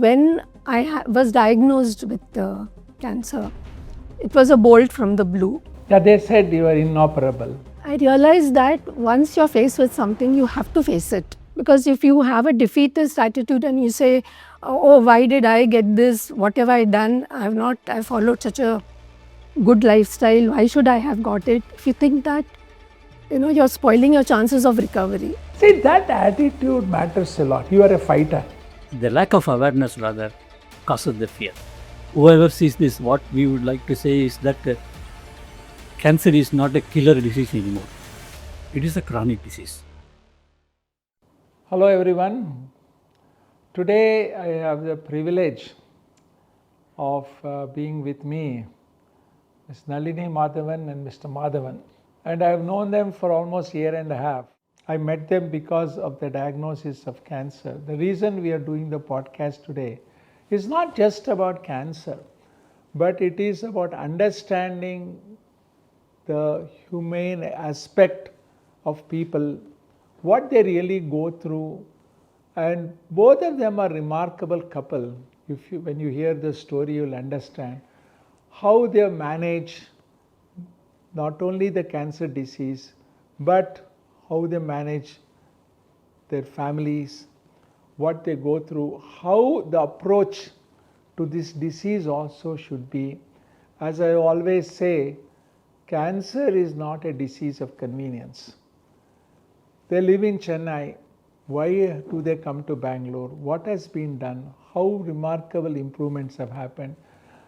when I was diagnosed with cancer, it was a bolt from the blue. Yeah, they said you are inoperable. I realized that once you're faced with something, you have to face it. Because if you have a defeatist attitude and you say, oh, why did I get this? What have I done? I followed such a good lifestyle. Why should I have got it? If you think that, you're spoiling your chances of recovery. See, that attitude matters a lot. You are a fighter. The lack of awareness rather causes the fear. Whoever sees this, what we would like to say is that cancer is not a killer disease anymore. It is a chronic disease. Hello everyone. Today I have the privilege of being with me, Ms. Nalini Madhavan and Mr. Madhavan. And I have known them for almost a year and a half. I met them because of the diagnosis of cancer. The reason we are doing the podcast today is not just about cancer, but it is about understanding the humane aspect of people, what they really go through. And both of them are remarkable couple. When you hear the story, you'll understand how they manage not only the cancer disease, but how they manage their families, what they go through, how the approach to this disease also should be. As I always say, cancer is not a disease of convenience. They live in Chennai. Why do they come to Bangalore? What has been done? How remarkable improvements have happened?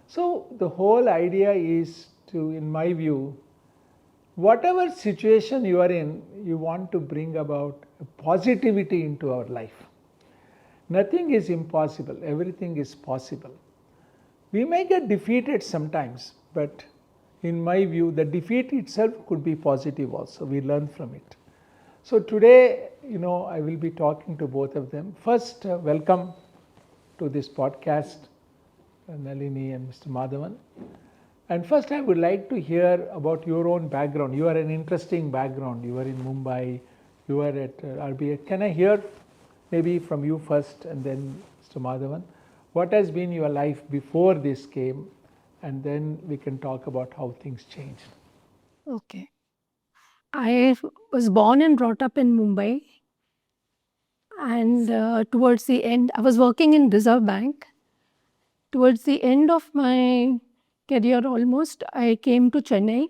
So the whole idea is to, in my view, whatever situation you are in, you want to bring about positivity into our life. Nothing is impossible. Everything is possible. We may get defeated sometimes, but in my view, the defeat itself could be positive also. We learn from it. So today, I will be talking to both of them. First, welcome to this podcast, Nalini and Mr. Madhavan. And first, I would like to hear about your own background. You are an interesting background. You are in Mumbai. You are at DrBSAjaikumar. Can I hear maybe from you first and then Mr. Madhavan? What has been your life before this came? And then we can talk about how things changed. Okay. I was born and brought up in Mumbai. And towards the end, I was working in Reserve Bank. Towards the end of my career almost, I came to Chennai.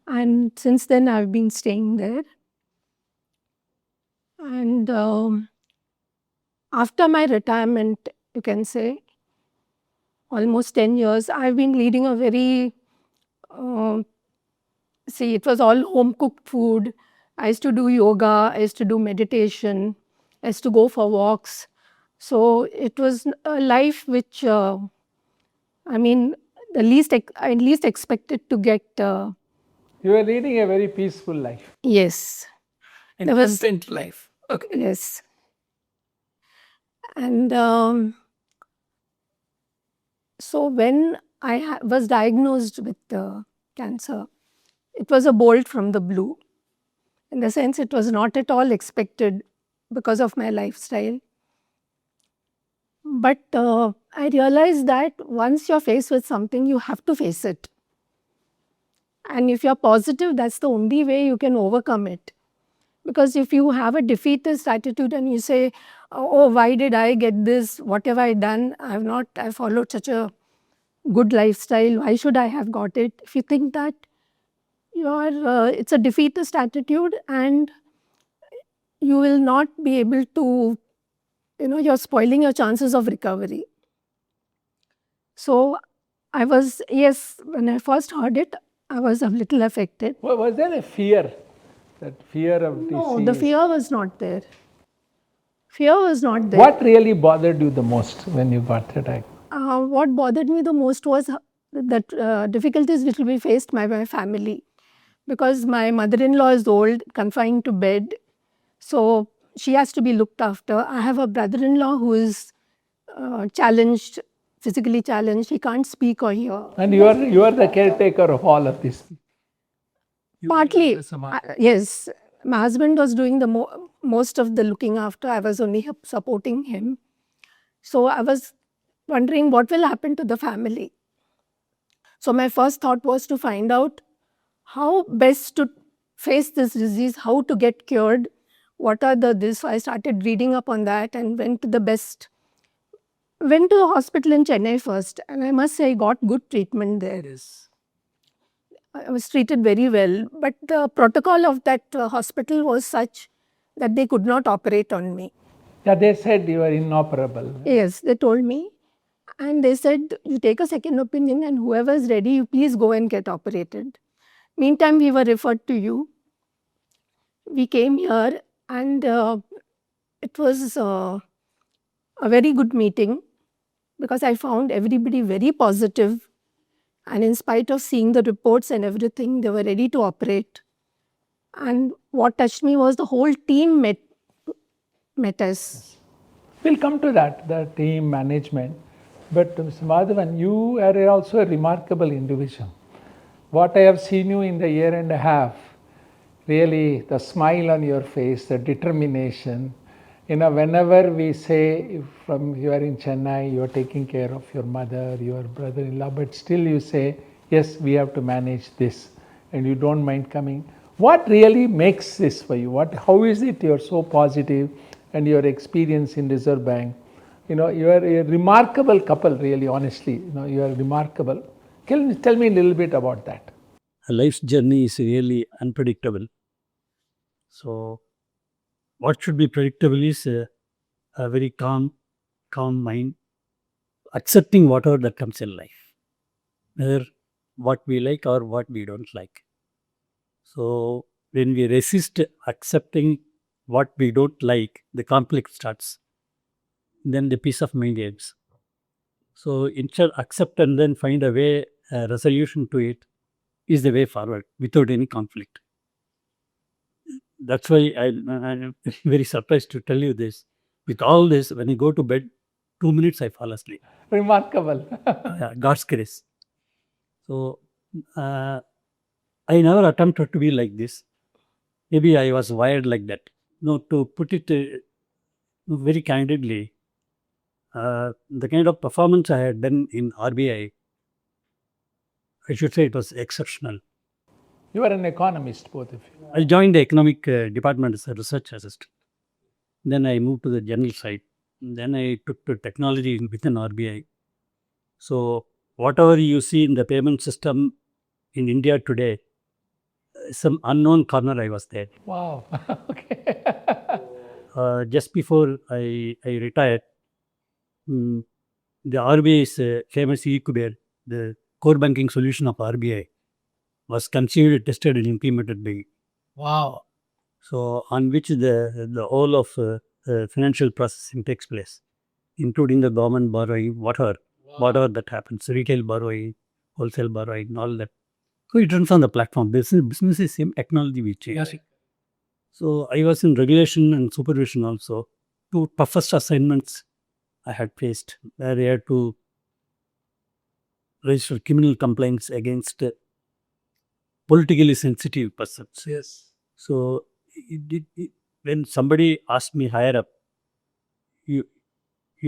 And since then, I've been staying there. And after my retirement, you can say, almost 10 years, I've been leading a very, it was all home-cooked food. I used to do yoga, I used to do meditation, I used to go for walks. So it was a life which, I least expected to get. You were leading a very peaceful life. Yes. And content life. Okay. Yes. And so when I was diagnosed with cancer, it was a bolt from the blue. In the sense, it was not at all expected because of my lifestyle. But I realized that once you're faced with something, you have to face it. And if you're positive, that's the only way you can overcome it. Because if you have a defeatist attitude and you say, oh, why did I get this? What have I done? I followed such a good lifestyle. Why should I have got it? If you think that, it's a defeatist attitude and you will not be able to, you're spoiling your chances of recovery. So when I first heard it, I was a little affected. Well, was there a fear? That fear of disease? No, the fear was not there. Fear was not there. What really bothered you the most when you got the diagnosis? What bothered me the most was the difficulties which will be faced by my family. Because my mother-in-law is old, confined to bed. So she has to be looked after. I have a brother-in-law who is challenged, physically challenged. He can't speak or hear. And you are the caretaker of all of this. Partly, yes. My husband was doing the most of the looking after. I was only supporting him. So I was wondering what will happen to the family. So my first thought was to find out how best to face this disease, how to get cured, what are the this. So I started reading up on that and went to the hospital in Chennai first, and I must say I got good treatment there. I was treated very well, but the protocol of that hospital was such that they could not operate on me. Yeah, they said you are inoperable. Yes, they told me. And they said, you take a second opinion and whoever is ready, you please go and get operated. Meantime, we were referred to you. We came here and it was a very good meeting because I found everybody very positive. And in spite of seeing the reports and everything, they were ready to operate. And what touched me was the whole team met us. We'll come to that, the team management. But Mr. Madhavan, you are also a remarkable individual. What I have seen you in the year and a half, really the smile on your face, the determination. Whenever we say from you are in Chennai, you are taking care of your mother, your brother-in-law, but still you say, yes, we have to manage this, and you don't mind coming. What really makes this for you? How is it you're so positive, and your experience in Reserve Bank? You are a remarkable couple, really, honestly. You are remarkable. Tell me a little bit about that. Life's journey is really unpredictable. So, what should be predictable is a very calm mind, accepting whatever that comes in life, whether what we like or what we don't like. So, when we resist accepting what we don't like, the conflict starts. Then the peace of mind ends. So, instead accept and then find a way, a resolution to it is the way forward without any conflict. That's why I'm very surprised to tell you this. With all this, when I go to bed, 2 minutes I fall asleep. Remarkable. God's grace. So, I never attempted to be like this. Maybe I was wired like that. No, to put it very candidly, the kind of performance I had done in RBI, I should say it was exceptional. You are an economist, both of you. I joined the economic department as a research assistant. Then I moved to the general side. Then I took to technology within RBI. So whatever you see in the payment system in India today, some unknown corner I was there. Wow. Okay. Just before I retired, the RBI's famous e-Kuber, the core banking solution of RBI, was conceived, tested and implemented by. Wow. So on which the whole of financial processing takes place, including the government borrowing, whatever that happens, retail borrowing, wholesale borrowing, all that. So it runs on the platform. Business is same, technology we change. Yes. So I was in regulation and supervision also. Two toughest assignments I had faced, where I had to register criminal complaints against politically sensitive persons. Yes. So when somebody asked me higher up, you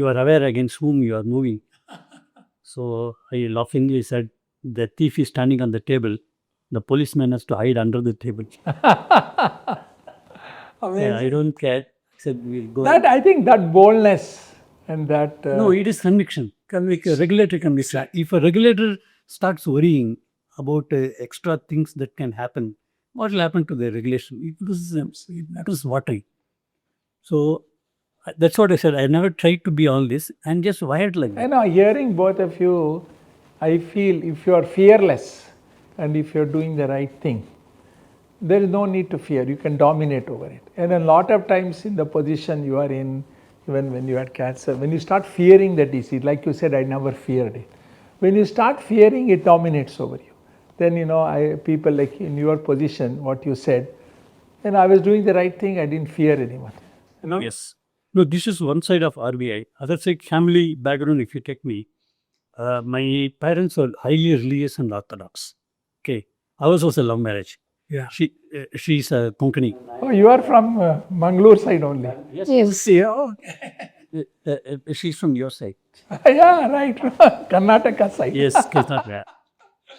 are aware against whom you are moving. So I laughingly said, the thief is standing on the table. The policeman has to hide under the table. Yeah, I don't care. I said, we'll go. I think that boldness and that. No, it is conviction. Regulatory conviction. If a regulator starts worrying about extra things that can happen, what will happen to the regulation? It was watery. So that's what I said. I never tried to be all this and just wired like that. Hearing both of you, I feel if you are fearless and if you are doing the right thing, there is no need to fear. You can dominate over it. And a lot of times in the position you are in, even when you had cancer, when you start fearing the disease, like you said, I never feared it. When you start fearing, it dominates over you. Then, people like in your position, what you said, and I was doing the right thing, I didn't fear anyone. Yes. No, this is one side of RBI. Other side, family background, if you take me, my parents were highly religious and orthodox. Okay. Ours was a love marriage. Yeah. She's a Konkani. Oh, you are from Mangalore side only. Yes. Yeah. She's from your side. Yeah, right. Karnataka side. Yes, Karnataka.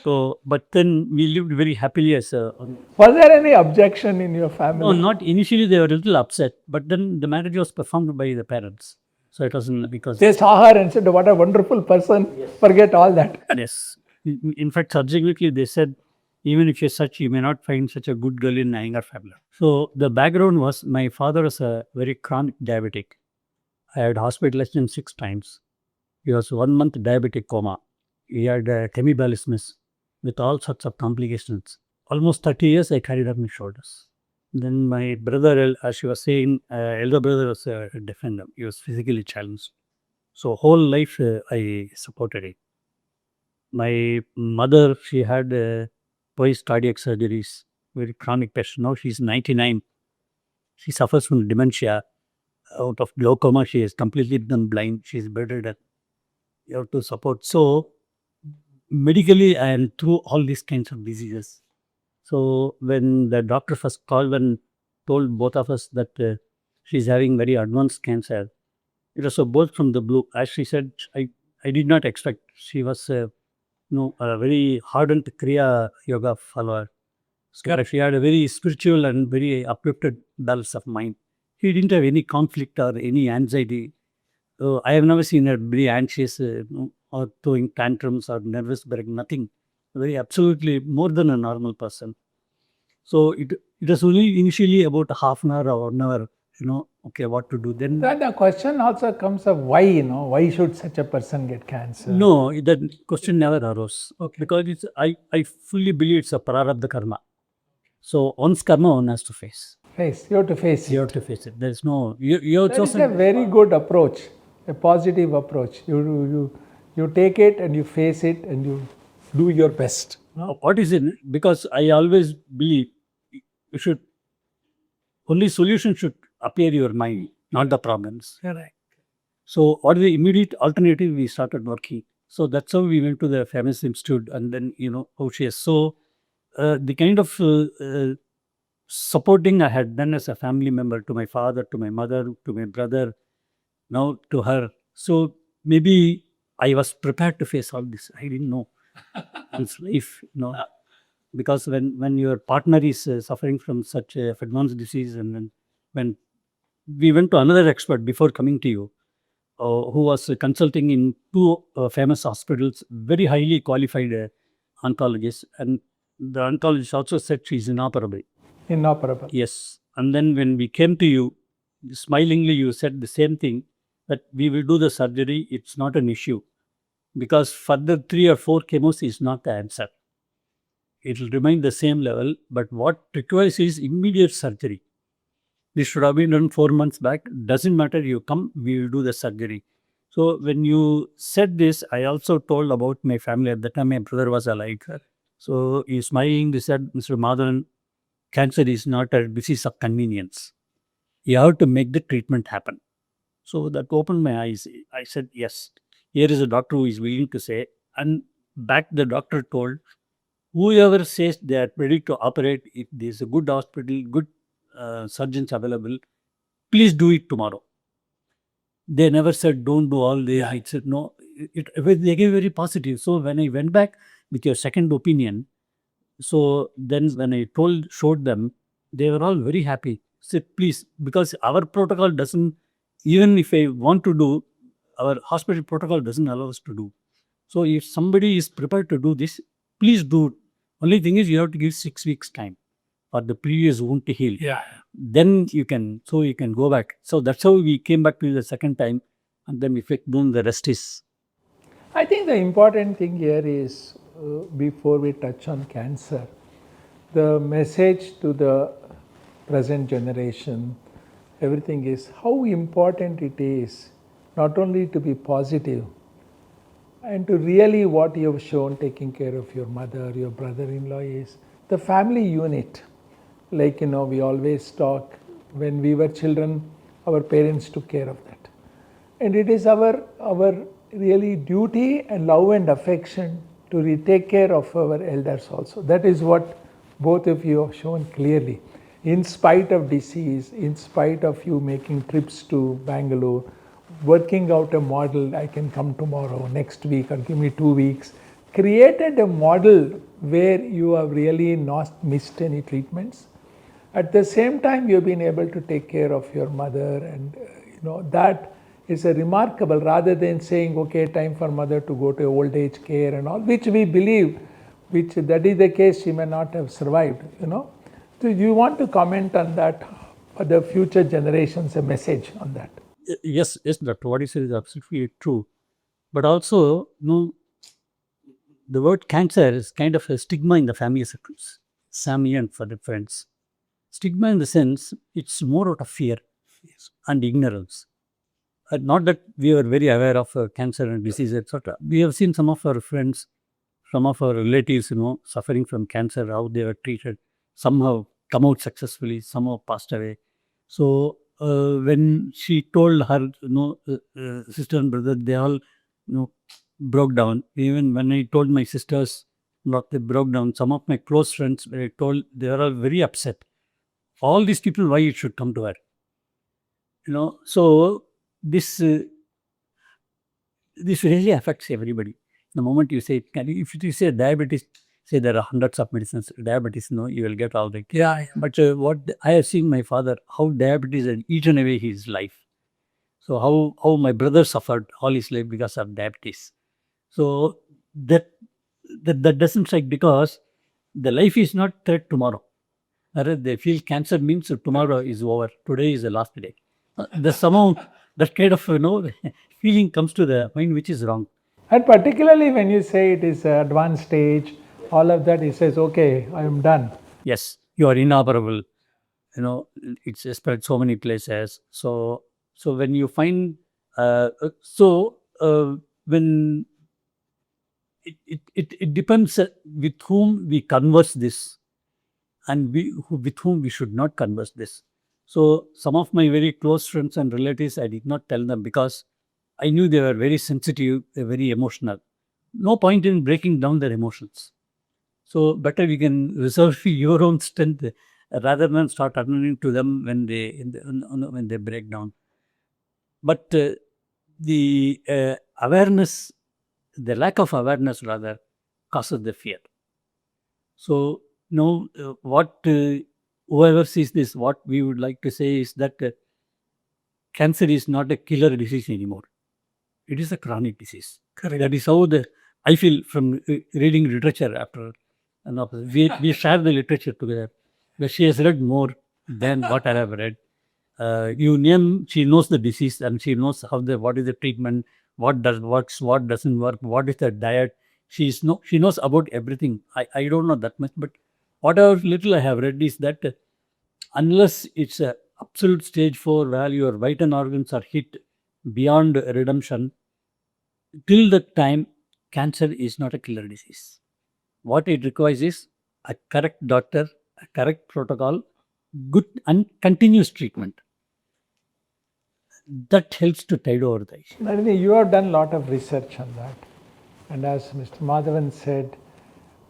So, but then we lived very happily as a. Was there any objection in your family? No, not initially. They were a little upset, but then the marriage was performed by the parents. So it wasn't because. They saw her and said, "What a wonderful person." Yes. Forget all that. Yes. In fact, subsequently they said, even if you're such, you may not find such a good girl in Iyengar family. So the background was my father was a very chronic diabetic. I had hospitalized him 6 times. He was 1 month diabetic coma. He had hemibalismus with all sorts of complications. Almost 30 years I carried on my shoulders. Then my brother, as she was saying, elder brother was a defender. He was physically challenged. So whole life I supported him. My mother, she had twice cardiac surgeries, very chronic patient. Now she's 99. She suffers from dementia. Out of glaucoma, she is completely become blind. She's bedridden. You have to support. So medically and through all these kinds of diseases. So when the doctor first called and told both of us that she's having very advanced cancer, it was so both from the blue. As she said, I did not expect. She was a very hardened Kriya Yoga follower. So she had a very spiritual and very uplifted balance of mind. She didn't have any conflict or any anxiety. I have never seen her very anxious or throwing tantrums or nervous breakdown, nothing. Very absolutely more than a normal person. So it was only initially about half an hour or 1 hour, okay, what to do. Then The question also comes of why, why should such a person get cancer? No, that question never arose. Okay. Because I fully believe it's a prarabdha karma. So once karma, one has to face. You have to face You it. have to face it. There is no. You have That is chosen. a very good approach, a positive approach. You take it and you face it and you do your best. What is it? Because I always believe you should. Only solution should appear in your mind, not the problems. Correct. So what is the immediate alternative? We started working. So that's how we went to the Feminist Institute, and then how she is. So the kind of supporting I had done as a family member to my father, to my mother, to my brother, now to her. So maybe I was prepared to face all this. I didn't know. It's life, because when your partner is suffering from such advanced disease, and then when we went to another expert before coming to you, who was consulting in 2 famous hospitals, very highly qualified oncologists, and the oncologist also said she's inoperable. Inoperable. Yes. And then when we came to you, smilingly you said the same thing, that we will do the surgery, it's not an issue. Because further 3 or 4 chemos is not the answer. It will remain the same level, but what requires is immediate surgery. This should have been done 4 months back. Doesn't matter, you come, we will do the surgery. So when you said this, I also told about my family. At that time, my brother was alive. So he smiling, he said, Mr. Madhavan, cancer is not a disease of convenience. You have to make the treatment happen. So that opened my eyes. I said, yes, here is a doctor who is willing to say. And back the doctor told, whoever says they are ready to operate, if there is a good hospital, good surgeons available, please do it tomorrow. They never said don't do all the. I said no. They gave very positive. So when I went back with your second opinion, so then when I showed them, they were all very happy. Said please, because our protocol doesn't. Even if I want to do, our hospital protocol doesn't allow us to do. So if somebody is prepared to do this, please do it. Only thing is you have to give 6 weeks time for the previous wound to heal. Yeah. Then you can go back. So that's how we came back to the second time, and then we fixed doing the rest is. I think the important thing here is, before we touch on cancer, the message to the present generation, everything is how important it is not only to be positive and to really what you have shown, taking care of your mother, your brother-in-law, is the family unit. Like, we always talk, when we were children, our parents took care of that. And it is our really duty and love and affection to take care of our elders also. That is what both of you have shown clearly. In spite of disease, in spite of you making trips to Bangalore, working out a model. I can come tomorrow, next week, or give me 2 weeks. Created a model where you have really not missed any treatments. At the same time, you've been able to take care of your mother, and that is a remarkable, rather than saying, okay, time for mother to go to old age care and all, which we believe, which that is the case, she may not have survived. So you want to comment on that, for the future generations, a message on that? Yes, Doctor. What you said is absolutely true. But also, the word cancer is kind of a stigma in the family circles, family and for the friends. Stigma in the sense it's more out of fear and ignorance. Not that we are very aware of cancer and disease, etc. We have seen some of our friends, some of our relatives, suffering from cancer, how they were treated. Some have come out successfully, some have passed away. So when she told her, sister and brother, they all, broke down. Even when I told my sisters, they broke down. Some of my close friends, when I told, they are all very upset. All these people, why it should come to her? So this really affects everybody. The moment you say, if you say diabetes, say there are hundreds of medicines. Diabetes, you will get all right. Yeah. But what I have seen my father, how diabetes had eaten away his life. So how my brother suffered all his life because of diabetes. So that doesn't strike, because the life is not threat tomorrow. They feel cancer means tomorrow is over. Today is the last day. There's somehow that kind of feeling comes to the mind, which is wrong. And particularly when you say it is advanced stage, all of that, he says, okay, I am done. Yes, you are inoperable. It's spread so many places. So when you find, when it depends with whom we converse this, and with whom we should not converse this. So some of my very close friends and relatives, I did not tell them, because I knew they were very sensitive, they're very emotional. No point in breaking down their emotions. So better we can reserve your own strength rather than start attending to them when they break down. But the awareness, the lack of awareness rather, causes the fear. So whoever sees this, what we would like to say is that cancer is not a killer disease anymore. It is a chronic disease. Correct. That is how I feel from reading literature after. We share the literature together. But she has read more than what I have read. She knows the disease, and she knows what is the treatment, what works, what doesn't work, what is the diet. She knows about everything. I don't know that much, but whatever little I have read is that unless it's a absolute stage 4 where your vital organs are hit beyond redemption, till that time, cancer is not a killer disease. What it requires is a correct doctor, a correct protocol, good and continuous treatment. That helps to tide over the issue. Nalini, you have done a lot of research on that. And as Mr. Madhavan said,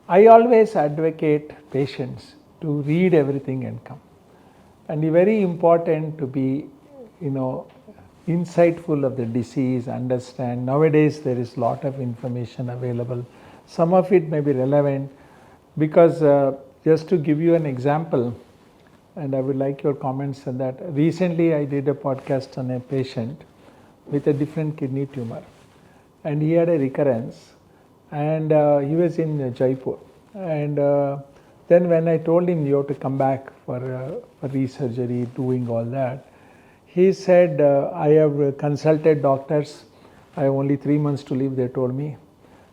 I always advocate patients to read everything and come. And it's very important to be, insightful of the disease, understand. Nowadays, there is a lot of information available. Some of it may be relevant, because just to give you an example, and I would like your comments on that. Recently, I did a podcast on a patient with a different kidney tumor, and he had a recurrence, and he was in Jaipur. And then when I told him you have to come back for resurgery, doing all that, he said, I have consulted doctors. I have only 3 months to live, they told me.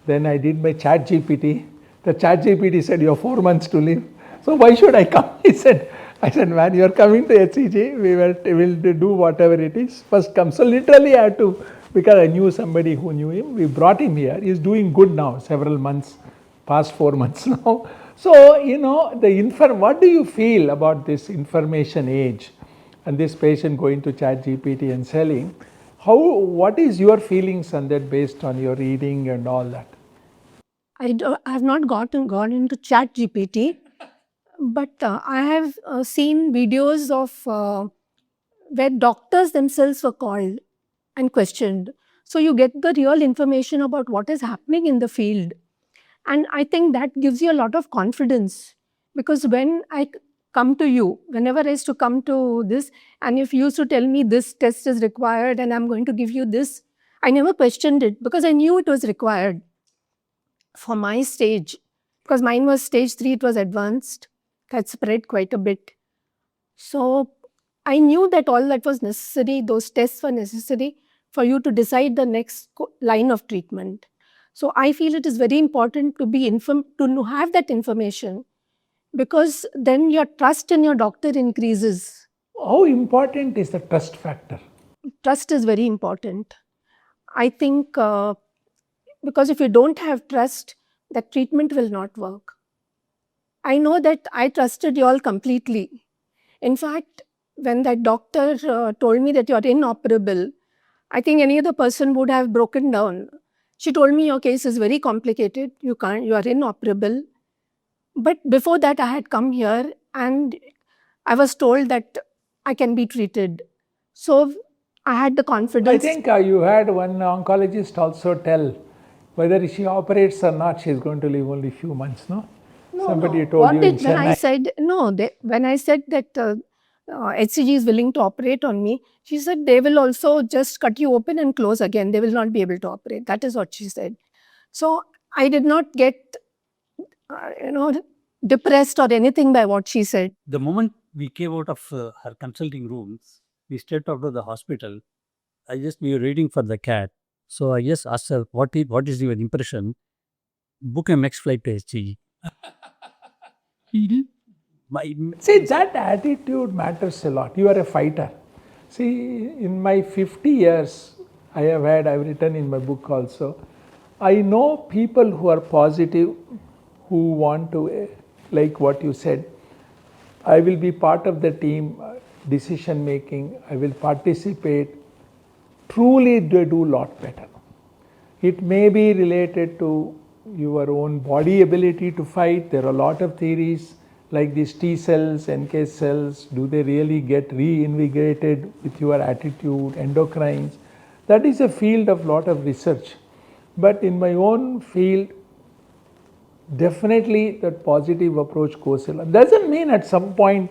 Then I did my chat GPT. The chat GPT said, you have 4 months to live. So why should I come? I said, man, you are coming to HCG. We will do whatever it is. First come. So literally I had to, because I knew somebody who knew him, we brought him here. He's doing good now, several months, past 4 months now. So, what do you feel about this information age and this patient going to chat GPT and selling? What is your feelings on that based on your reading and all that? I have not gone into chat GPT, but I have seen videos of where doctors themselves were called and questioned. So you get the real information about what is happening in the field. And I think that gives you a lot of confidence, because when I come to you, whenever I used to come to this, and if you used to tell me this test is required and I'm going to give you this, I never questioned it because I knew it was required for my stage. Because mine was stage 3, it was advanced, it had spread quite a bit. So I knew that all that was necessary, those tests were necessary for you to decide the next line of treatment. So I feel it is very important to be informed, to have that information, because then your trust in your doctor increases. How important is the trust factor? Trust is very important. I think because if you don't have trust, that treatment will not work. I know that I trusted you all completely. In fact, when that doctor told me that you're inoperable, I think any other person would have broken down. She told me your case is very complicated. You are inoperable. But before that, I had come here and I was told that I can be treated. So I had the confidence. I think you had one oncologist also tell whether she operates or not, she's going to live only few months, no? Somebody told What you in did, when I Chennai. said, when I said that HCG is willing to operate on me, she said they will also just cut you open and close again. They will not be able to operate. That is what she said. So I did not get, depressed or anything by what she said. The moment we came out of her consulting rooms, we stepped out of the hospital. We were waiting for the cat. So I just asked her, what is your impression? Book a next flight to HCG. See, that attitude matters a lot. You are a fighter. See, in my 50 years, I've written in my book also, I know people who are positive, who want to, like what you said, I will be part of the team, decision making, I will participate. Truly, they do a lot better. It may be related to your own body ability to fight. There are a lot of theories like these T cells, NK cells, do they really get reinvigorated with your attitude, endocrines? That is a field of lot of research. But in my own field, definitely that positive approach goes a lot. Doesn't mean at some point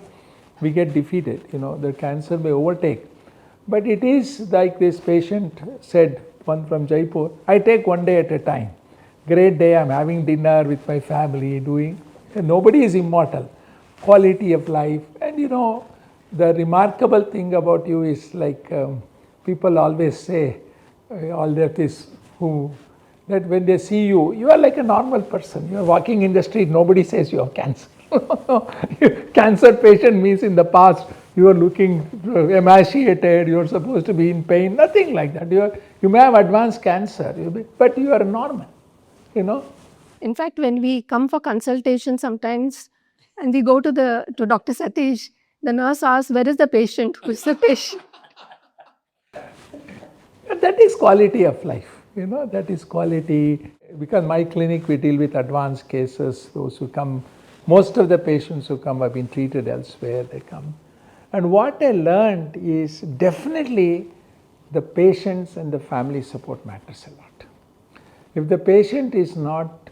we get defeated, the cancer may overtake. But it is like this patient said, one from Jaipur, I take one day at a time. Great day, I'm having dinner with my family, nobody is immortal. Quality of life. And the remarkable thing about you is like people always say, all that is that when they see you, you are like a normal person. You are walking in the street, nobody says you have cancer. Cancer patient means in the past you are looking emaciated, you are supposed to be in pain, nothing like that. You may have advanced cancer, but you are normal, In fact, when we come for consultation sometimes and we go to Dr. Satish, the nurse asks, where is the patient? Who is the patient? That is quality of life, that is quality. Because my clinic, we deal with advanced cases, those who come, most of the patients who come have been treated elsewhere, they come. And what I learned is definitely the patients and the family support matters a lot. If the patient is not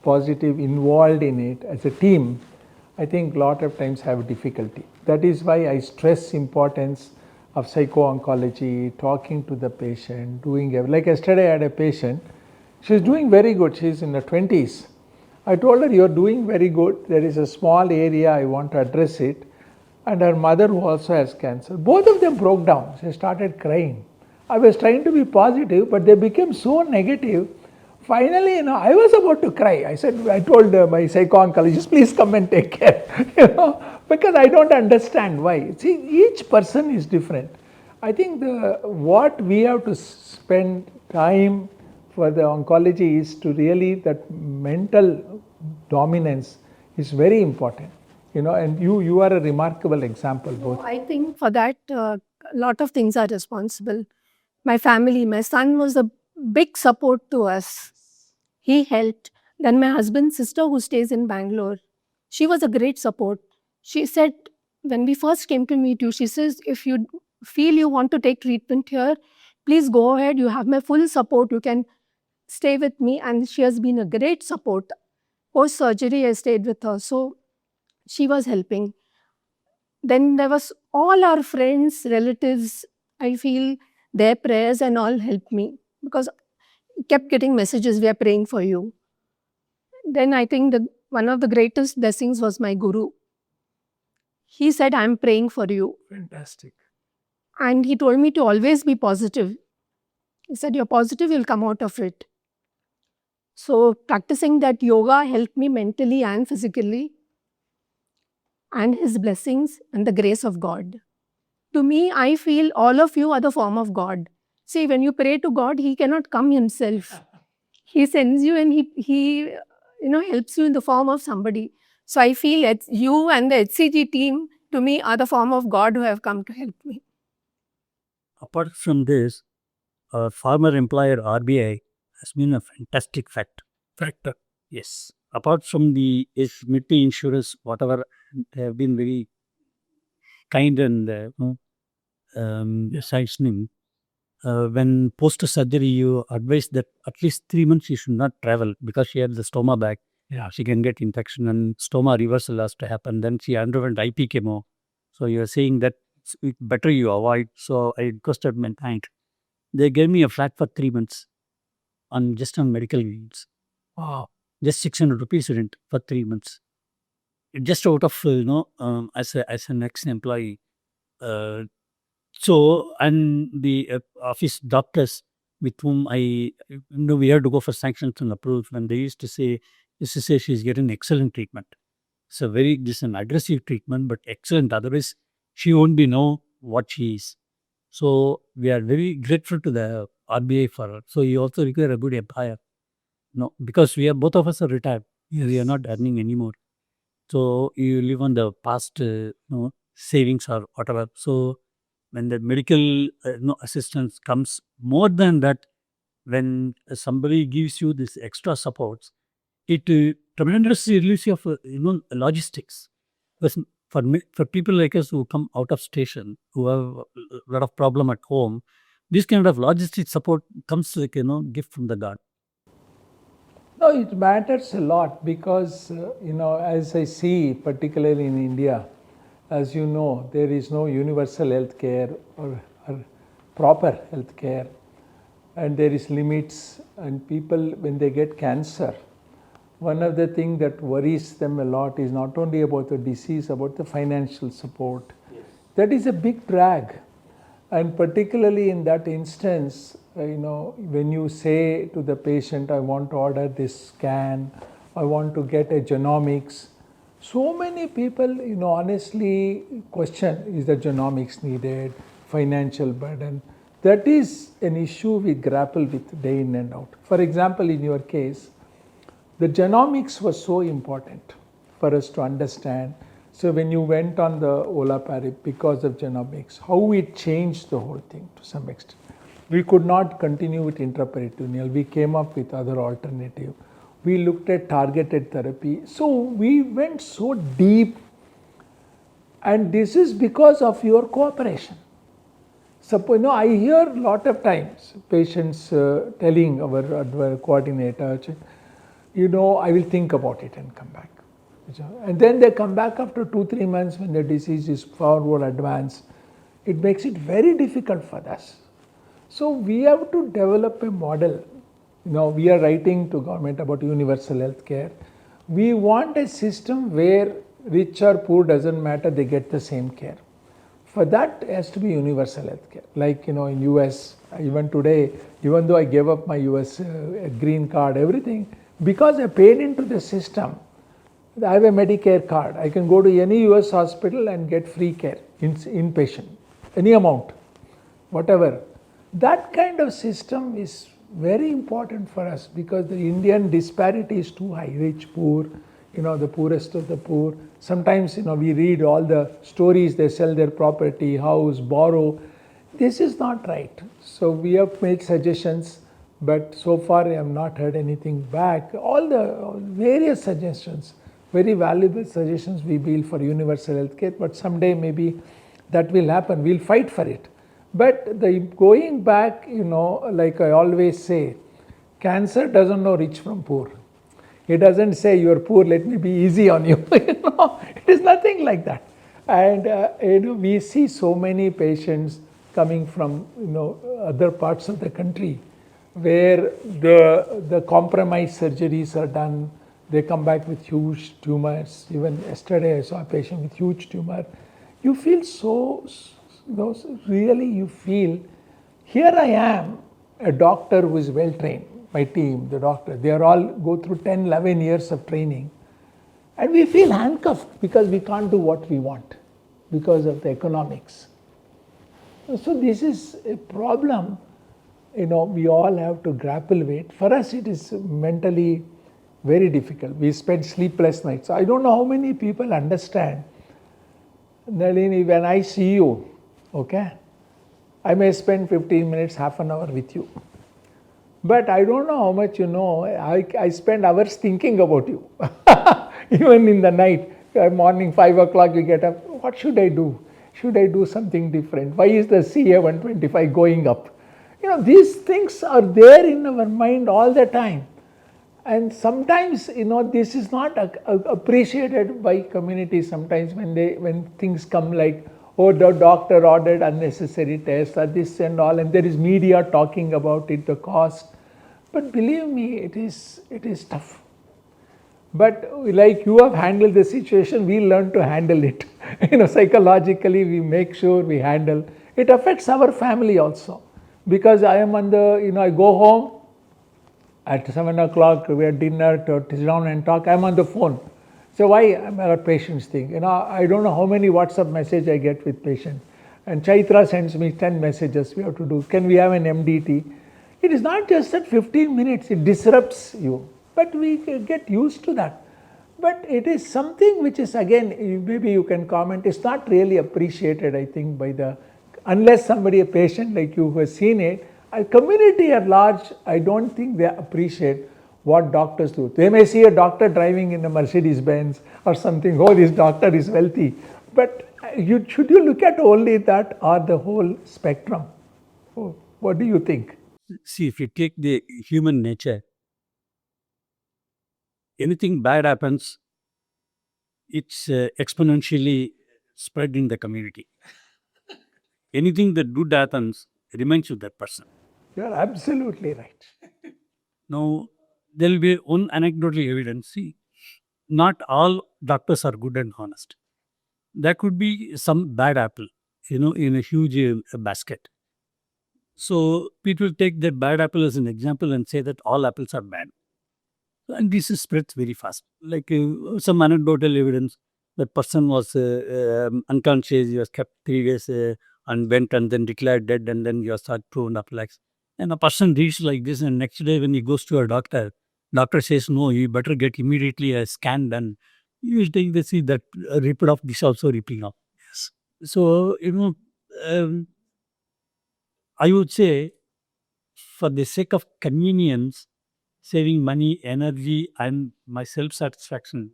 positive, involved in it as a team, I think a lot of times have difficulty. That is why I stress importance of psycho-oncology, talking to the patient, like yesterday I had a patient, she's doing very good, she's in her 20s. I told her, you're doing very good, there is a small area, I want to address it. And her mother who also has cancer, both of them broke down, she started crying. I was trying to be positive, but they became so negative. Finally, I was about to cry. I told my psycho-oncologist, please come and take care, because I don't understand why. See, each person is different. I think what we have to spend time for the oncology is to really, that mental dominance is very important. And you are a remarkable example both. I think for that, a lot of things are responsible. My family, my son was a big support to us. He helped. Then my husband's sister who stays in Bangalore, she was a great support. She said, when we first came to meet you, she says, if you feel you want to take treatment here, Please go ahead. You have my full support. You can stay with me. And she has been a great support. Post surgery, I stayed with her. So she was helping. Then there was all our friends, relatives. I feel their prayers and all helped me because I kept getting messages, we are praying for you. Then I think that one of the greatest blessings was my guru. He said, I'm praying for you. Fantastic. And he told me to always be positive. He said, you're positive, you'll come out of it. So practicing that yoga helped me mentally and physically, and his blessings and the grace of God. To me, I feel all of you are the form of God. See, when you pray to God, he cannot come himself. He sends you and he helps you in the form of somebody. So I feel you and the HCG team, to me, are the form of God who have come to help me. Apart from this, our former employer RBI has been a fantastic factor. Yes. Apart from the military insurance, whatever, they have been very kind and sanctioning. When post-surgery, you advise that at least 3 months you should not travel because she had the stoma back. Yeah. She can get infection and stoma reversal has to happen. Then she underwent IP chemo. So you are saying that it's better you avoid. So I requested my client. They gave me a flat for 3 months on medical leaves. Wow. Just 600 rupees rent for 3 months. Just out of, as an ex-employee. So, and the office doctors with whom we had to go for sanctions and approvals, when they used to say she's getting excellent treatment. So this is an aggressive treatment, but excellent. Otherwise, she won't be know what she is. So we are very grateful to the RBI for her. So you also require a good employer. No, because both of us are retired. Yes. We are not earning anymore. So you live on the past savings or whatever. So when the medical assistance comes, more than that, when somebody gives you this extra supports, it tremendously relieves you of logistics. Because for people like us who come out of station, who have a lot of problem at home, this kind of logistic support comes like gift from the God. No, it matters a lot because, as I see, particularly in India, as you know, there is no universal health care or proper health care, and there is limits, and people, when they get cancer, one of the things that worries them a lot is not only about the disease, about the financial support. Yes. That is a big drag. And particularly in that instance, when you say to the patient, I want to order this scan, I want to get a genomics, so many people, honestly question, is the genomics needed, financial burden. That is an issue we grapple with day in and out. For example, in your case, the genomics was so important for us to understand. So when you went on the olaparib because of genomics, how it changed the whole thing to some extent. We could not continue with intraperitoneal. We came up with other alternative. We looked at targeted therapy. So we went so deep, and this is because of your cooperation. Suppose, I hear a lot of times patients telling our coordinator, I will think about it and come back. And then they come back after 2-3 months when the disease is far more advanced. It makes it very difficult for us. So we have to develop a model. We are writing to government about universal health care. We want a system where rich or poor doesn't matter, they get the same care. For that, it has to be universal health care. Like, in US, even today, even though I gave up my US green card, everything, because I paid into the system, I have a Medicare card. I can go to any US hospital and get free care, inpatient, any amount, whatever. That kind of system is very important for us because the Indian disparity is too high, rich, poor, the poorest of the poor. Sometimes, we read all the stories, they sell their property, house, borrow. This is not right. So we have made suggestions, but so far I have not heard anything back. All the various suggestions, very valuable suggestions we feel for universal health care, but someday maybe that will happen. We'll fight for it. But going back, like I always say, cancer doesn't know rich from poor. It doesn't say you're poor, let me be easy on you. It is nothing like that. And we see so many patients coming from other parts of the country where the compromised surgeries are done. They come back with huge tumors. Even yesterday, I saw a patient with huge tumor. You feel really you feel, here I am, a doctor who is well trained, my team, the doctor, they are all go through 10, 11 years of training. And we feel handcuffed because we can't do what we want because of the economics. So this is a problem, we all have to grapple with. For us, it is mentally very difficult. We spend sleepless nights. I don't know how many people understand, Nalini, when I see you, okay, I may spend 15 minutes, half an hour with you. But I don't know how much I spend hours thinking about you. Even in the night, morning 5 o'clock you get up, what should I do? Should I do something different? Why is the CA 125 going up? These things are there in our mind all the time. And sometimes, this is not appreciated by community sometimes when things come like, oh, the doctor ordered unnecessary tests or this and all, and there is media talking about it, the cost. But believe me, it is tough. But like you have handled the situation, we learn to handle it. Psychologically, we make sure we handle. It affects our family also. Because I am I go home, at 7 o'clock, we have dinner, to sit down and talk. I'm on the phone. So why? I'm a patient's thing. I don't know how many WhatsApp message I get with patients. And Chaitra sends me 10 messages we have to do. Can we have an MDT? It is not just that 15 minutes, it disrupts you. But we get used to that. But it is something which is, again, maybe you can comment, it's not really appreciated, I think, unless somebody, a patient like you who has seen it, a community at large, I don't think they appreciate what doctors do. They may see a doctor driving in a Mercedes Benz or something, oh, this doctor is wealthy. But should you look at only that or the whole spectrum? Oh, what do you think? See, if you take the human nature, anything bad happens, it's exponentially spread in the community. Anything that good happens remains with that person. You are absolutely right. Now, there will be one anecdotal evidence. See, not all doctors are good and honest. There could be some bad apple, in a huge basket. So people take that bad apple as an example and say that all apples are bad. And this spreads very fast. Like some anecdotal evidence, that person was unconscious, he was kept 3 days and went and then declared dead, and then he was thought 2.5 lakhs. And a person reads like this, and next day when he goes to a doctor says, no, you better get immediately a scan done. You will take the see that rip it off, this also ripping off. Yes. So, I would say, for the sake of convenience, saving money, energy, and my self-satisfaction,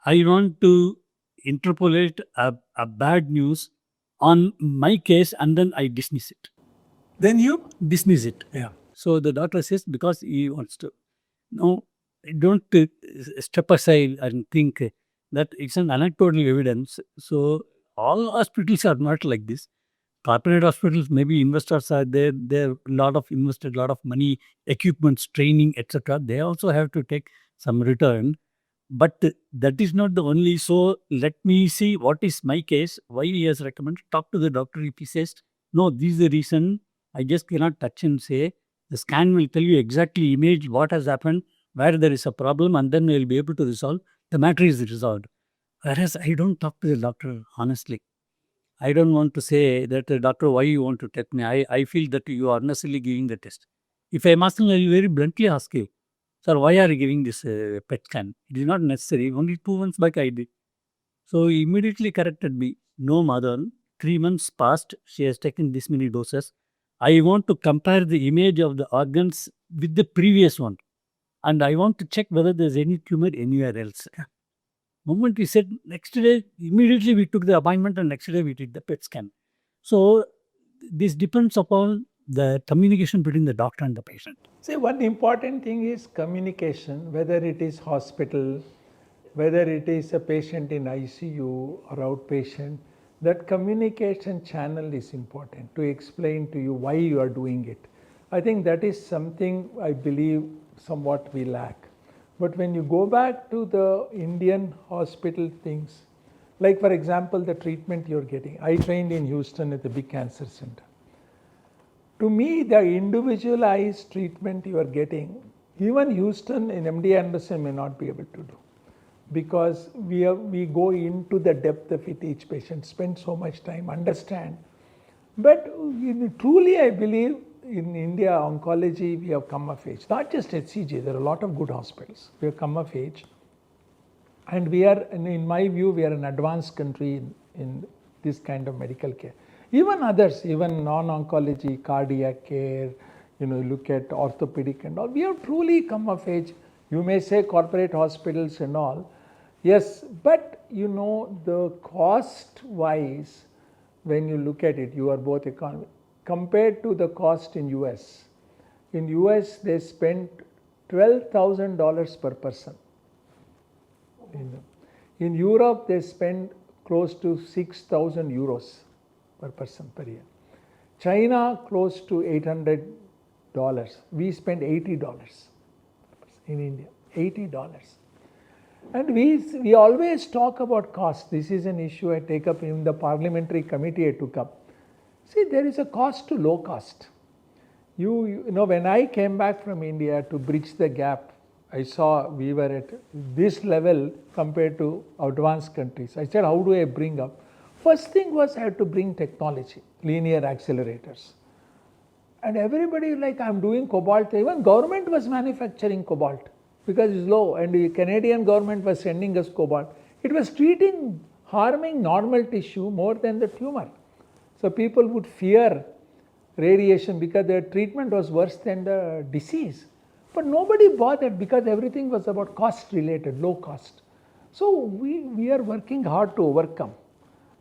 I want to interpolate a bad news on my case and then I dismiss it. Then you? Dismiss it. Yeah. So the doctor says because he wants to. No, don't step aside and think that it's an anecdotal evidence. So all hospitals are not like this. Corporate hospitals, maybe investors are there. There are invested a lot of money, equipments, training, etc. They also have to take some return. But that is not the only. So let me see what is my case, why he has recommended. Talk to the doctor. If he says, no, this is the reason, I just cannot touch and say. The scan will tell you exactly image what has happened, where there is a problem, and then we will be able to resolve. The matter is resolved. Whereas I don't talk to the doctor honestly. I don't want to say that, doctor, why you want to test me? I feel that you are unnecessarily giving the test. If I am asking, I will very bluntly ask you, sir, why are you giving this PET scan? It is not necessary. Only 2 months back I did. So he immediately corrected me. No, Madhavan, 3 months passed. She has taken this many doses. I want to compare the image of the organs with the previous one. And I want to check whether there is any tumor anywhere else. Moment we said, next day, immediately we took the appointment and next day we did the PET scan. So this depends upon the communication between the doctor and the patient. See, one important thing is communication, whether it is hospital, whether it is a patient in ICU or outpatient, that communication channel is important to explain to you why you are doing it. I think that is something I believe somewhat we lack. But when you go back to the Indian hospital things, like for example, the treatment you're getting. I trained in Houston at the big cancer center. To me, the individualized treatment you are getting, even Houston in MD Anderson may not be able to do, because we go into the depth of it, each patient, spend so much time, understand. But truly I believe in India, oncology, we have come of age. Not just HCG, there are a lot of good hospitals. We have come of age. And we are, in my view, we are an advanced country in this kind of medical care. Even others, even non-oncology, cardiac care, look at orthopedic and all, we have truly come of age. You may say corporate hospitals and all. Yes, but the cost wise, when you look at it, you are both economic. Compared to the cost in US. In US, they spend $12,000 per person. In Europe, they spend close to 6,000 euros per person per year. China, close to $800. We spend $80 in India, $80. And we always talk about cost. This is an issue I take up in the parliamentary committee I took up. See, there is a cost to low cost. When I came back from India to bridge the gap, I saw we were at this level compared to advanced countries. I said, how do I bring up? First thing was I had to bring technology, linear accelerators. And everybody like, I'm doing cobalt. Even government was manufacturing cobalt because it's low. And the Canadian government was sending us cobalt. It was harming normal tissue more than the tumor. So people would fear radiation because their treatment was worse than the disease. But nobody bothered because everything was about cost related, low cost. So we are working hard to overcome.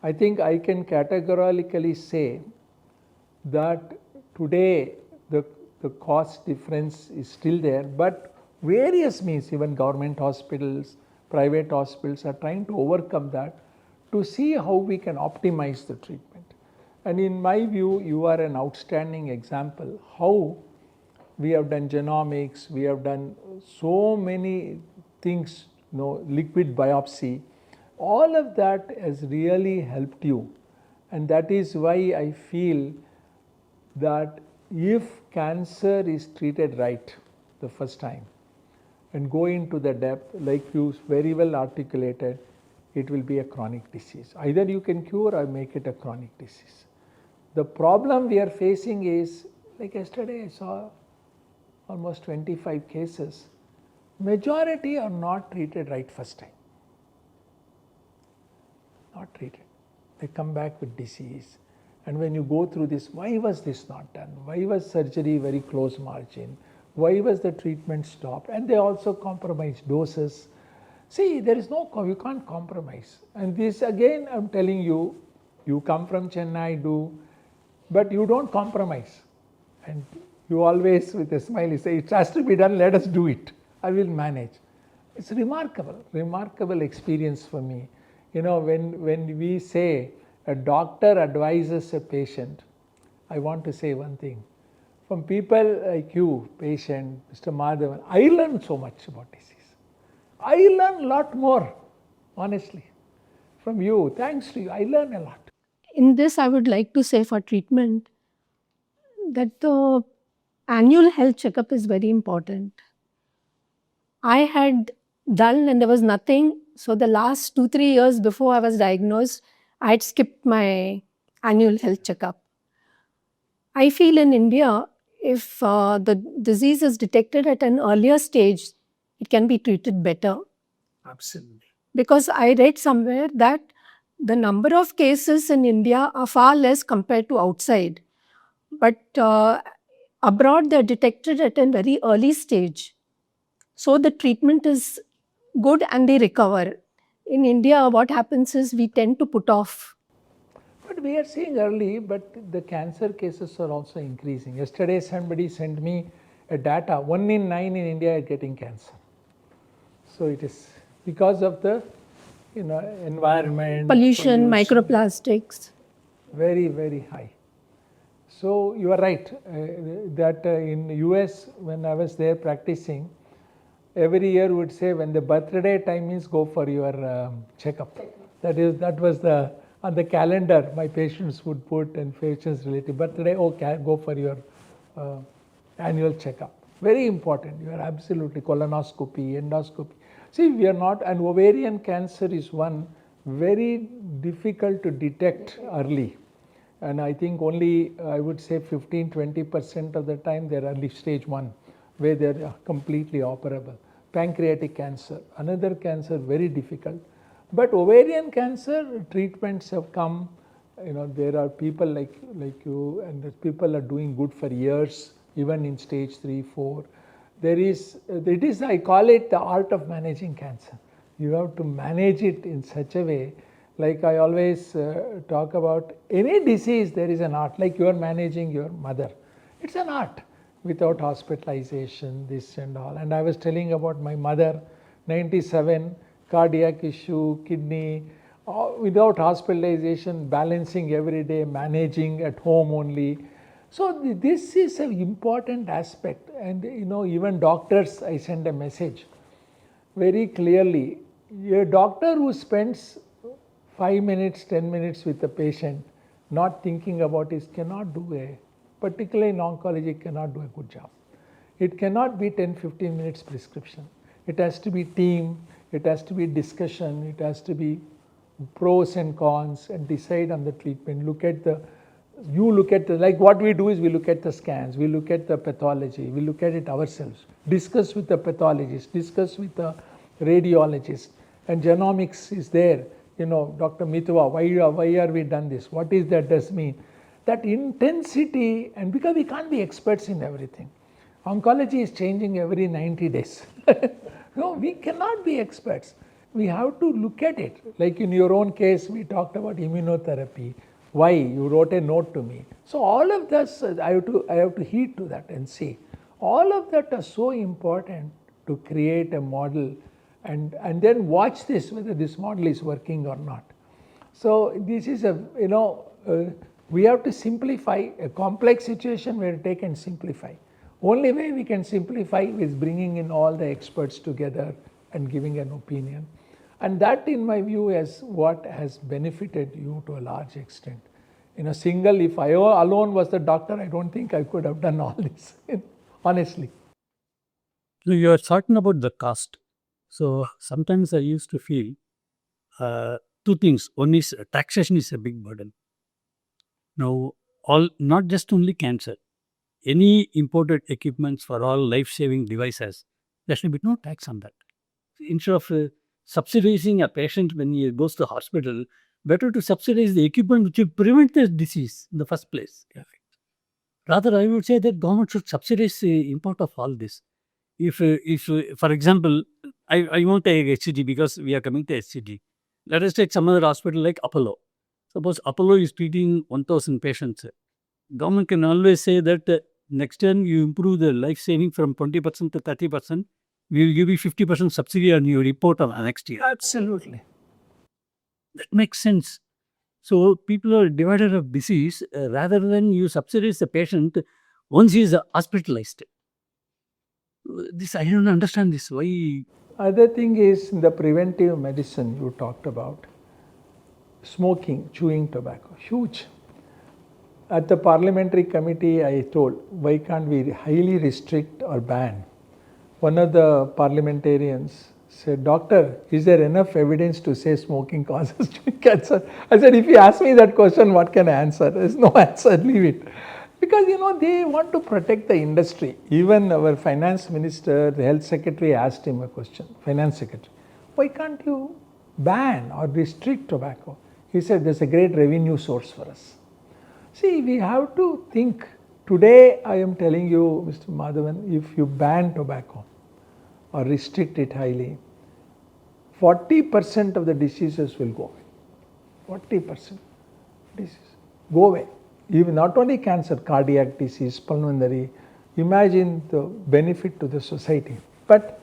I think I can categorically say that today the cost difference is still there, but various means, even government hospitals, private hospitals are trying to overcome that to see how we can optimize the treatment. And in my view, you are an outstanding example how we have done genomics, we have done so many things, liquid biopsy. All of that has really helped you. And that is why I feel that if cancer is treated right the first time and go into the depth, like you very well articulated, it will be a chronic disease. Either you can cure or make it a chronic disease. The problem we are facing is, like yesterday I saw almost 25 cases. Majority are not treated right first time. Not treated. They come back with disease. And when you go through this, why was this not done? Why was surgery very close margin? Why was the treatment stopped? And they also compromise doses. See, you can't compromise. And this again, I'm telling you, you come from Chennai, but you don't compromise. And you always, with a smile, you say, it has to be done, let us do it. I will manage. It's remarkable experience for me. When we say a doctor advises a patient, I want to say one thing. From people like you, patient, Mr. Madhavan, I learned so much about disease. I learned a lot more, honestly. From you, thanks to you, I learned a lot. In this, I would like to say for treatment that the annual health checkup is very important. I had done and there was nothing. So the last 2-3 years before I was diagnosed, I had skipped my annual health checkup. I feel in India, if the disease is detected at an earlier stage, it can be treated better. Absolutely. Because I read somewhere that the number of cases in India are far less compared to outside. But abroad, they're detected at a very early stage. So the treatment is good and they recover. In India, what happens is we tend to put off. But we are seeing early, but the cancer cases are also increasing. Yesterday, somebody sent me a data: 1 in 9 in India are getting cancer. So it is because of the environment, Pollution, microplastics. very, very high. So you are right that in US, when I was there practicing, every year would say when the birthday time is, go for your checkup. That was the on the calendar my patients would put, and patients related birthday, okay, go for your annual checkup. Very important. You are absolutely colonoscopy, endoscopy. See, we are not, and ovarian cancer is one very difficult to detect early. And I think only, I would say 15-20% of the time they're early stage 1, where they're completely operable. Pancreatic cancer, another cancer, very difficult. But ovarian cancer treatments have come. There are people like you, and the people are doing good for years, even in stage 3, 4. I call it the art of managing cancer. You have to manage it in such a way. Like I always talk about, any disease, there is an art. Like you are managing your mother. It's an art, without hospitalization, this and all. And I was telling about my mother, 97, cardiac issue, kidney, without hospitalization, balancing every day, managing at home only. So this is an important aspect. And even doctors, I send a message very clearly. A doctor who spends 5 minutes, 10 minutes with the patient, not thinking about it, cannot do particularly in oncology, cannot do a good job. It cannot be 10-15 minutes prescription. It has to be team, it has to be discussion, it has to be pros and cons, and decide on the treatment. Like what we do is we look at the scans, we look at the pathology, we look at it ourselves, discuss with the pathologist, discuss with the radiologist, and genomics is there. Dr. Mitwa, why are we done this? What is that does mean? That intensity, and because we can't be experts in everything. Oncology is changing every 90 days. No, we cannot be experts. We have to look at it. Like in your own case, we talked about immunotherapy. Why? You wrote a note to me. So all of this, I have to heed to that and see. All of that are so important to create a model and then watch this, whether this model is working or not. So this is we have to simplify a complex situation. We have to take and simplify. Only way we can simplify is bringing in all the experts together and giving an opinion. And that, in my view, is what has benefited you to a large extent. If I alone was the doctor, I don't think I could have done all this, honestly. So you are talking about the cost. So sometimes I used to feel two things. One is taxation is a big burden. Now, not just only cancer, any imported equipments for all life-saving devices, there should be no tax on that. Instead of subsidizing a patient when he goes to the hospital, better to subsidize the equipment which will prevent the disease in the first place. Yeah. Rather, I would say that government should subsidize the import of all this. If for example, I won't take HCG because we are coming to HCG. Let us take some other hospital like Apollo. Suppose Apollo is treating 1,000 patients. Government can always say that next time you improve the life saving from 20% to 30%, we will give you 50% subsidy on your report on next year. Absolutely. That makes sense. So people are divided of disease rather than you subsidize the patient once he is hospitalized. This I don't understand this. Why? Other thing is the preventive medicine you talked about. Smoking, chewing tobacco, huge. At the parliamentary committee, I told, why can't we highly restrict or ban? One of the parliamentarians said, Doctor, is there enough evidence to say smoking causes cancer? I said, if you ask me that question, what can I answer? There's no answer, leave it. Because, they want to protect the industry. Even our finance minister, the health secretary asked him a question, finance secretary, why can't you ban or restrict tobacco? He said, there's a great revenue source for us. See, we have to think. Today, I am telling you, Mr. Madhavan, if you ban tobacco or restrict it highly, 40% of the diseases will go away. 40%. disease. Go away. Even not only cancer, cardiac disease, pulmonary. Imagine the benefit to the society. But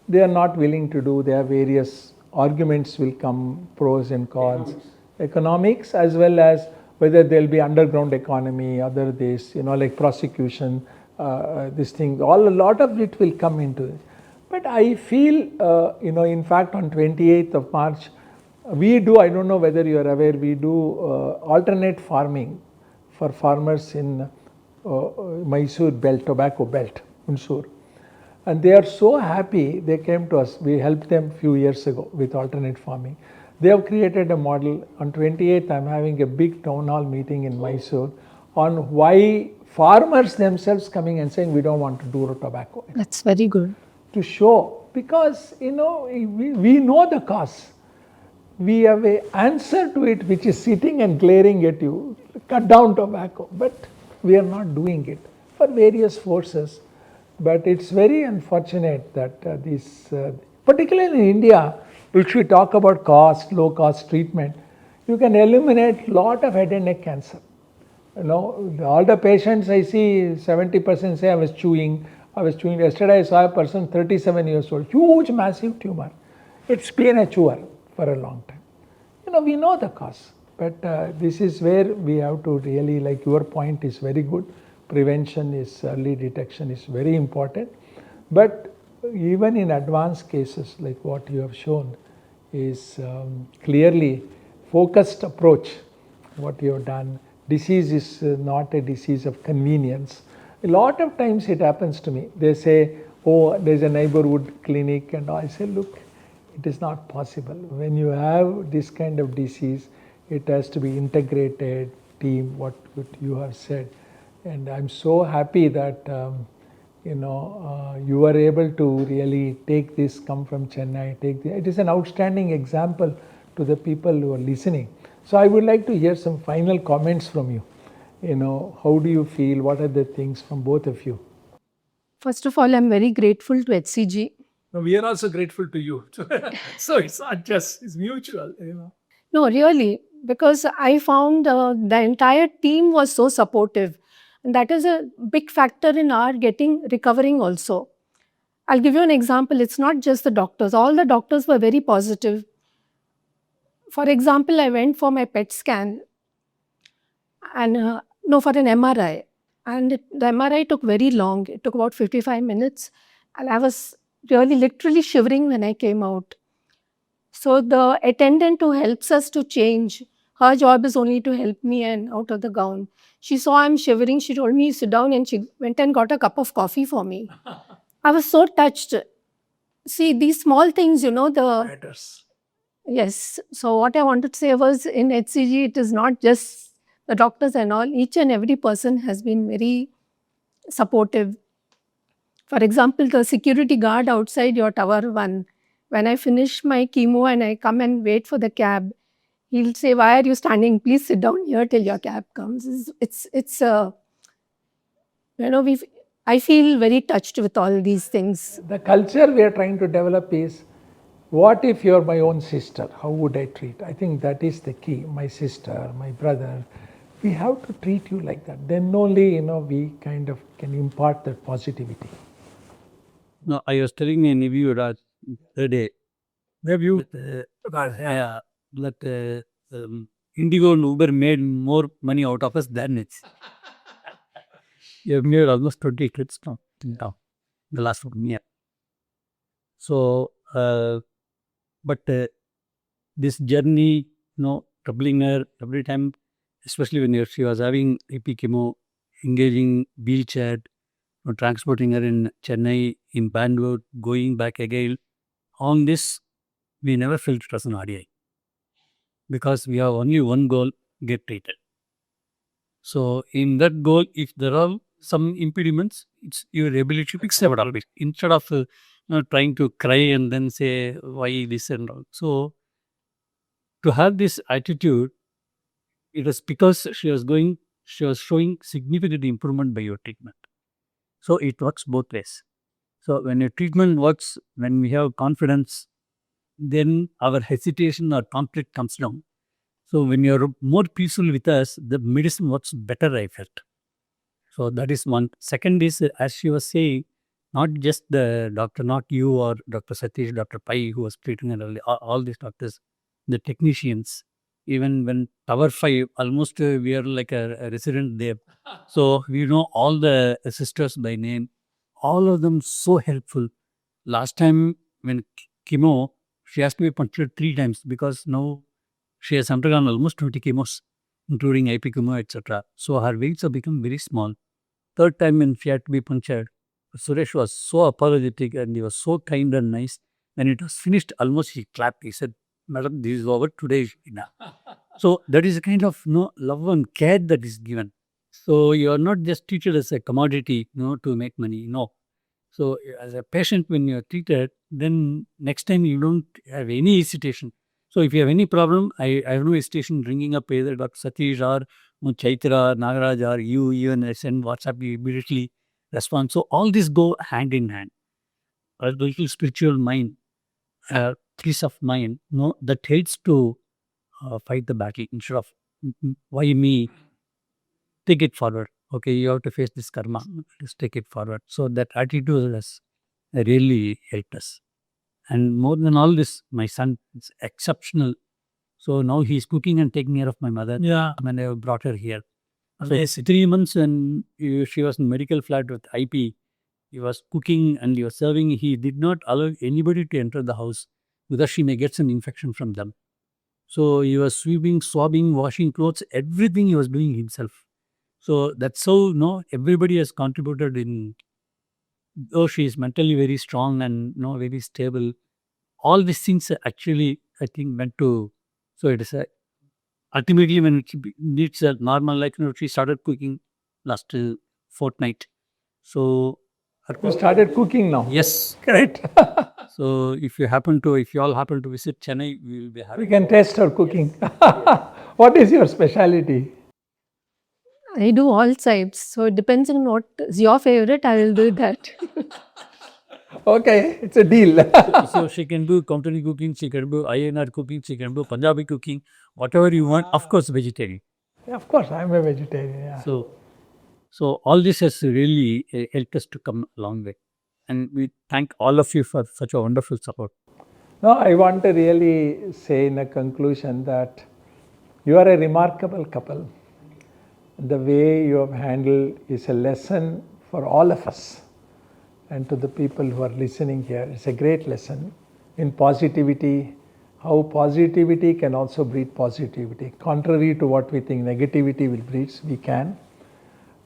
they are not willing to do. There are various arguments will come, pros and cons. Economics as well as whether there will be underground economy, other this, like prosecution, this thing, a lot of it will come into it. But I feel, in fact on 28th of March, we do, I don't know whether you are aware, we do alternate farming for farmers in Mysore belt, tobacco belt, Mysore. And they are so happy, they came to us. We helped them a few years ago with alternate farming. They have created a model. On 28th, I'm having a big town hall meeting in Mysore on why farmers themselves coming and saying we don't want to do tobacco. That's very good. To show, because we know the cause. We have an answer to it which is sitting and glaring at you. Cut down tobacco. But we are not doing it for various forces. But it's very unfortunate that particularly in India, which we talk about cost, low cost treatment, you can eliminate lot of head and neck cancer. All the patients I see, 70% say I was chewing. Yesterday I saw a person 37 years old, huge massive tumor. It's been a chewer for a long time. We know the cause. But this is where we have to really, like your point is very good. Prevention is, early detection is very important. But even in advanced cases like what you have shown is clearly focused approach, what you have done. Disease is not a disease of convenience. A lot of times it happens to me. They say, oh, there's a neighborhood clinic, and I say, look, it is not possible. When you have this kind of disease, it has to be integrated team, what you have said. And I'm so happy that you were able to really take this, come from Chennai, it is an outstanding example to the people who are listening. So I would like to hear some final comments from you. How do you feel? What are the things from both of you? First of all, I'm very grateful to HCG. No, we are also grateful to you. So it's not just, it's mutual. No, really, because I found the entire team was so supportive. And that is a big factor in our recovering also. I'll give you an example. It's not just the doctors. All the doctors were very positive. For example, I went for my PET scan and for an MRI. And the MRI took very long. It took about 55 minutes. And I was really literally shivering when I came out. So the attendant who helps us to change, her job is only to help me and out of the gown. She saw I'm shivering. She told me, sit down, and she went and got a cup of coffee for me. I was so touched. See, these small things, the Matters. Yes. So what I wanted to say was, in HCG, it is not just the doctors and all. Each and every person has been very supportive. For example, the security guard outside your Tower 1, when I finish my chemo and I come and wait for the cab, he'll say, why are you standing? Please sit down here till your cab comes. I feel very touched with all these things. The culture we are trying to develop is, what if you're my own sister? How would I treat? I think that is the key. My sister, my brother, we have to treat you like that. Then only, we kind of can impart that positivity. No, I was telling a review the other day. That Indigo and Uber made more money out of us than it's. You have made almost 20 trips now, the last 1 year. So, but this journey, troubling her every time, especially when she was having AP chemo, engaging wheelchair, transporting her in Chennai, in Bangalore, going back again. On this, we never felt it was an RDI. Because we have only one goal, get treated. So in that goal, if there are some impediments, it's your ability to fix it all. Instead of trying to cry and then say, why this and all. So to have this attitude, it was because she was showing significant improvement by your treatment. So it works both ways. So when your treatment works, when we have confidence, then our hesitation or conflict comes down. So when you're more peaceful with us, the medicine works better, I felt. So that is one. Second is, as she was saying, not just the doctor, not you or Dr. Satish, Dr. Pai, who was treating her early, all these doctors, the technicians, even when Tower 5, almost we are like a resident there. So we know all the sisters by name, all of them so helpful. Last time when chemo, she has to be punctured 3 times because now she has undergone almost 20 chemos, including IP chemo, etc. So her weights have become very small. Third time when she had to be punctured, Suresh was so apologetic and he was so kind and nice. When it was finished, almost he clapped. He said, "Madam, this is over. Today is enough." So that is a kind of love and care that is given. So you are not just treated as a commodity, to make money. No. So as a patient, when you are treated, then next time you don't have any hesitation. So if you have any problem, I have no hesitation ringing up either Dr. Satish or Chaitra, Nagaraj or you, even I send WhatsApp, you immediately respond. So all this go hand in hand. A little spiritual mind, peace of mind, that helps to fight the battle instead of why me, take it forward. Okay, you have to face this karma. Just take it forward. So that attitude has really helped us. And more than all this, my son is exceptional. So now he's cooking and taking care of my mother. Yeah. When I brought her here. So it's 3 months and she was in medical flat with IP. He was cooking and he was serving. He did not allow anybody to enter the house because she may get some infection from them. So he was sweeping, swabbing, washing clothes, everything he was doing himself. So that's how everybody has contributed in. Though she is mentally very strong and very stable, all these things are actually, I think, meant to. So it is ultimately when it needs a normal, like she started cooking last fortnight. So You started cooking now. yes, Great. so if you all happen to visit Chennai, we will be happy. We can taste her cooking. What is your speciality? I do all sides. So it depends on what is your favorite, I will do that. Okay, it's a deal. So she can do Konkani cooking, she can do INR cooking, she can do Punjabi cooking, whatever you want. Of course, vegetarian. Yeah, of course, I'm a vegetarian. Yeah. So all this has really helped us to come a long way. And we thank all of you for such a wonderful support. No, I want to really say in a conclusion that you are a remarkable couple. The way you have handled is a lesson for all of us. And to the people who are listening here, it's a great lesson in positivity, how positivity can also breed positivity. Contrary to what we think negativity will breed, we can.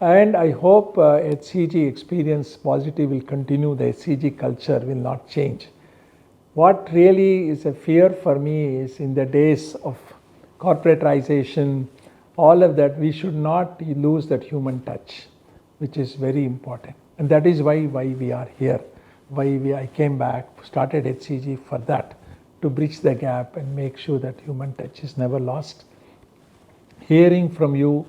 And I hope HCG experience positive will continue, the HCG culture will not change. What really is a fear for me is in the days of corporatization, all of that, we should not lose that human touch, which is very important. And that is why we are here, I came back, started HCG for that, to bridge the gap and make sure that human touch is never lost. Hearing from you,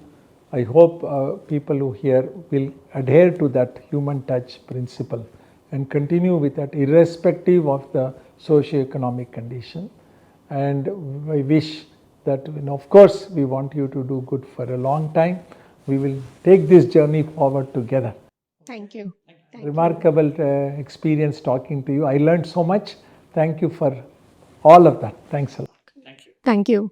I hope people who hear will adhere to that human touch principle and continue with that irrespective of the socio-economic condition. And I wish that, of course, we want you to do good for a long time. We will take this journey forward together. Thank you. Remarkable experience talking to you. I learned so much. Thank you for all of that. Thanks a lot. Thank you.